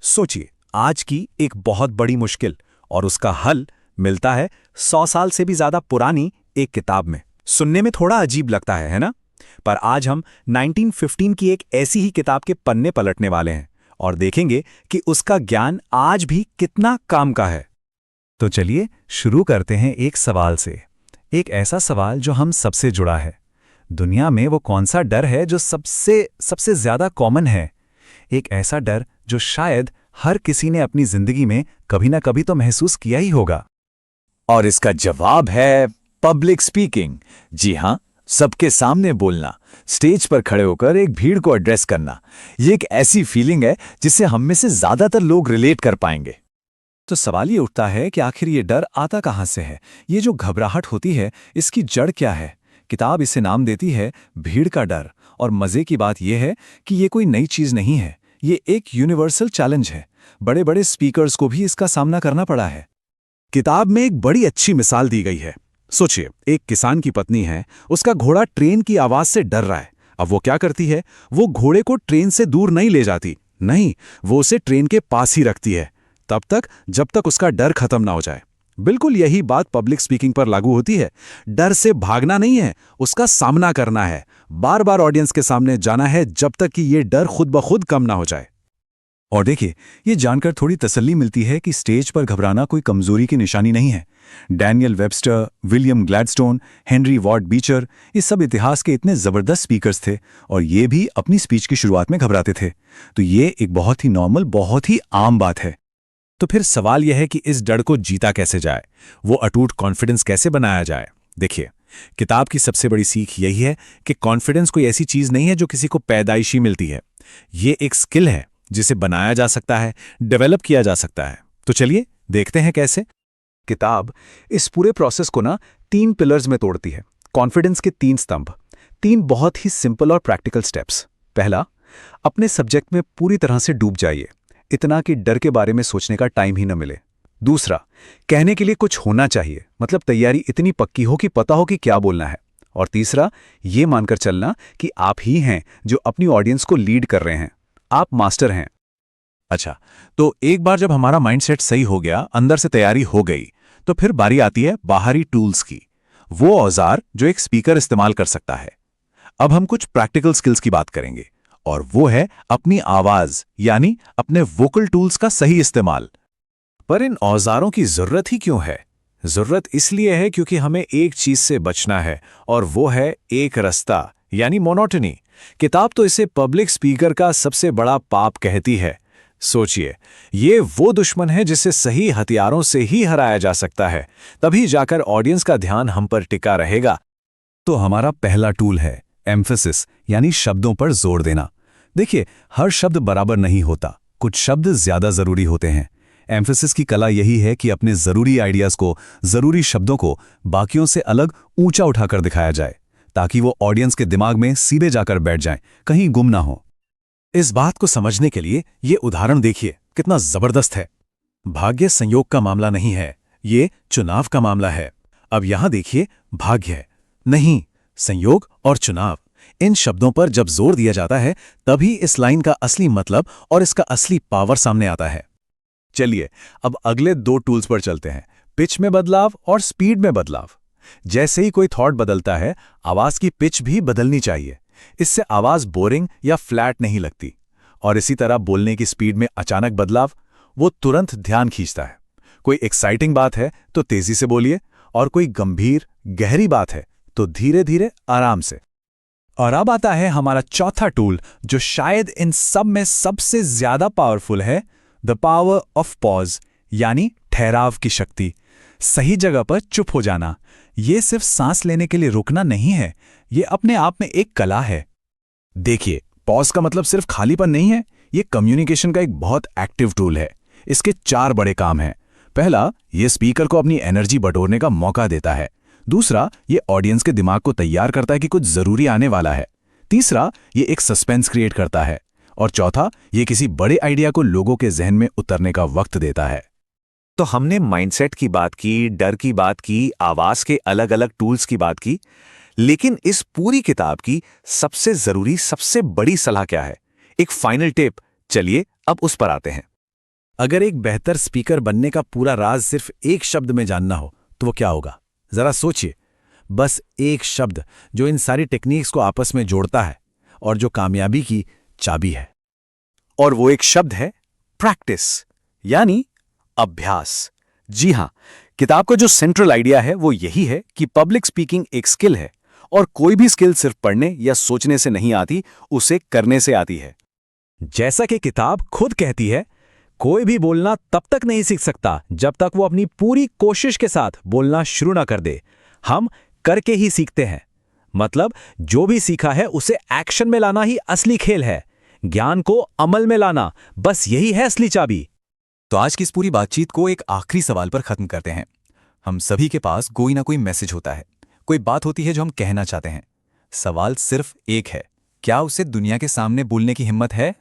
सोचिए, आज की एक बहुत बड़ी मुश्किल और उसका हल मिलता है 100 साल से भी ज्यादा पुरानी एक किताब में। सुनने में थोड़ा अजीब लगता है ना? पर आज हम 1915 की एक ऐसी ही किताब के पन्ने पलटने वाले हैं और देखेंगे कि उसका ज्ञान आज भी कितना काम का है। तो चलिए शुरू करते हैं एक सवाल से। एक ऐसा सवाल जो हम सबसे जुड़ा है। दुनिया में वो कौन सा डर है जो सबसे सबसे ज्यादा कॉमन है? एक ऐसा डर जो शायद हर किसी ने अपनी जिंदगी में कभी ना कभी तो महसूस किया ही होगा। और इसका जवाब है पब्लिक स्पीकिंग। जी हां, सबके सामने बोलना, स्टेज पर खड़े होकर एक भीड़ को एड्रेस करना। ये एक ऐसी फीलिंग है जिससे हम में से ज्यादातर लोग रिलेट कर पाएंगे। तो सवाल ये उठता है कि आखिर ये डर आता कहाँ से है? ये जो घबराहट होती है, इसकी जड़ क्या है? किताब इसे नाम देती है भीड़ का डर। और मजे की बात यह है कि ये कोई नई चीज नहीं है, ये एक यूनिवर्सल चैलेंज है। बड़े बड़े स्पीकर्स को भी इसका सामना करना पड़ा है। किताब में एक बड़ी अच्छी मिसाल दी गई है। सोचिए, एक किसान की पत्नी है, उसका घोड़ा ट्रेन की आवाज से डर रहा है। अब वो क्या करती है? वो घोड़े को ट्रेन से दूर नहीं ले जाती, नहीं, वो उसे ट्रेन के पास ही रखती है, तब तक जब तक उसका डर खत्म ना हो जाए। बिल्कुल यही बात पब्लिक स्पीकिंग पर लागू होती है। डर से भागना नहीं है, उसका सामना करना है। बार बार ऑडियंस के सामने जाना है जब तक कि ये डर खुद ब खुद कम ना हो जाए। और देखिए, ये जानकर थोड़ी तसल्ली मिलती है कि स्टेज पर घबराना कोई कमजोरी की निशानी नहीं है। Daniel Webster, William Gladstone, Henry Ward Beecher, ये सब इतिहास के इतने जबरदस्त स्पीकर्स थे और ये भी अपनी स्पीच की शुरुआत में घबराते थे। तो ये एक बहुत ही नॉर्मल, बहुत ही आम बात है। तो फिर सवाल यह है कि इस डर को जीता कैसे जाए, वो अटूट कॉन्फिडेंस कैसे बनाया जाए। देखिए, किताब की सबसे बड़ी सीख यही है कि कॉन्फिडेंस कोई ऐसी चीज नहीं है जो किसी को पैदाइशी मिलती है। ये एक स्किल है जिसे बनाया जा सकता है, डेवलप किया जा सकता है। तो चलिए देखते हैं कैसे। किताब इस पूरे प्रोसेस को ना 3 पिलर्स में तोड़ती है। कॉन्फिडेंस के 3 स्तंभ, 3 बहुत ही सिंपल और प्रैक्टिकल स्टेप्स। पहला, अपने सब्जेक्ट में पूरी तरह से डूब जाइए, इतना कि डर के बारे में सोचने का टाइम ही न मिले। दूसरा, कहने के लिए कुछ होना चाहिए, मतलब तैयारी इतनी पक्की हो कि पता हो कि क्या बोलना है। और तीसरा, ये मानकर चलना कि आप ही हैं जो अपनी ऑडियंस को लीड कर रहे हैं, आप मास्टर हैं। अच्छा, तो एक बार जब हमारा माइंडसेट सही हो गया, अंदर से तैयारी हो गई, तो फिर बारी आती है बाहरी टूल्स की, वो औजार जो एक स्पीकर इस्तेमाल कर सकता है। अब हम कुछ प्रैक्टिकल स्किल्स की बात करेंगे, और वो है अपनी आवाज यानी अपने वोकल टूल्स का सही इस्तेमाल। पर इन औजारों की जरूरत ही क्यों है? जरूरत इसलिए है क्योंकि हमें एक चीज से बचना है, और वो है एक रास्ता यानी मोनोटनी। किताब तो इसे पब्लिक स्पीकर का सबसे बड़ा पाप कहती है। सोचिए, ये वो दुश्मन है जिसे सही हथियारों से ही हराया जा सकता है, तभी जाकर ऑडियंस का ध्यान हम पर टिका रहेगा। तो हमारा पहला टूल है एम्फेसिस यानी शब्दों पर जोर देना। देखिए, हर शब्द बराबर नहीं होता, कुछ शब्द ज्यादा जरूरी होते हैं। एम्फेसिस की कला यही है कि अपने जरूरी आइडियाज को, जरूरी शब्दों को बाकियों से अलग ऊंचा उठाकर दिखाया जाए, ताकि वो ऑडियंस के दिमाग में सीधे जाकर बैठ जाएं, कहीं गुम ना हो। इस बात को समझने के लिए ये उदाहरण देखिए, कितना जबरदस्त है। भाग्य संयोग का मामला नहीं है, ये चुनाव का मामला है। अब यहां देखिए, भाग्य नहीं, संयोग और चुनाव, इन शब्दों पर जब जोर दिया जाता है तभी इस लाइन का असली मतलब और इसका असली पावर सामने आता है। चलिए अब अगले 2 टूल्स पर चलते हैं, पिच में बदलाव और स्पीड में बदलाव। जैसे ही कोई थॉट बदलता है, आवाज की पिच भी बदलनी चाहिए। इससे आवाज बोरिंग या फ्लैट नहीं लगती। और इसी तरह बोलने की स्पीड में अचानक बदलाव, वो तुरंत ध्यान खींचता है। कोई एक्साइटिंग बात है तो तेजी से बोलिए, और कोई गंभीर गहरी बात है तो धीरे धीरे आराम से। और अब आता है हमारा चौथा टूल, जो शायद इन सब में सबसे ज्यादा पावरफुल है, द पावर ऑफ पॉज यानी ठहराव की शक्ति। सही जगह पर चुप हो जाना। ये सिर्फ सांस लेने के लिए रुकना नहीं है, ये अपने आप में एक कला है। देखिए, पॉज का मतलब सिर्फ खालीपन नहीं है, ये कम्युनिकेशन का एक बहुत एक्टिव टूल है। इसके 4 बड़े काम हैं। पहला, ये स्पीकर को अपनी एनर्जी बटोरने का मौका देता है। दूसरा, ये ऑडियंस के दिमाग को तैयार करता है कि कुछ जरूरी आने वाला है। तीसरा, ये एक सस्पेंस क्रिएट करता है। और चौथा, ये किसी बड़े आइडिया को लोगों के जहन में उतरने का वक्त देता है। तो हमने माइंडसेट की बात की, डर की बात की, आवाज के अलग अलग टूल्स की बात की, लेकिन इस पूरी किताब की सबसे जरूरी, सबसे बड़ी सलाह क्या है? एक फाइनल टिप, चलिए अब उस पर आते हैं। अगर एक बेहतर स्पीकर बनने का पूरा राज सिर्फ एक शब्द में जानना हो तो वो क्या होगा? जरा सोचिए। बस एक शब्द जो इन सारी टेक्निक्स को आपस में जोड़ता है और जो कामयाबी की चाबी है। और वो एक शब्द है प्रैक्टिस, यानी अभ्यास। जी हां, किताब का जो सेंट्रल आइडिया है वो यही है कि पब्लिक स्पीकिंग एक स्किल है और कोई भी स्किल सिर्फ पढ़ने या सोचने से नहीं आती, उसे करने से आती है। जैसा कि किताब खुद कहती है, कोई भी बोलना तब तक नहीं सीख सकता जब तक वो अपनी पूरी कोशिश के साथ बोलना शुरू ना कर दे। हम करके ही सीखते हैं। मतलब जो भी सीखा है उसे एक्शन में लाना ही असली खेल है। ज्ञान को अमल में लाना, बस यही है असली चाबी। तो आज की इस पूरी बातचीत को एक आखिरी सवाल पर खत्म करते हैं। हम सभी के पास कोई ना कोई मैसेज होता है, कोई बात होती है जो हम कहना चाहते हैं। सवाल सिर्फ एक है, क्या उसे दुनिया के सामने बोलने की हिम्मत है?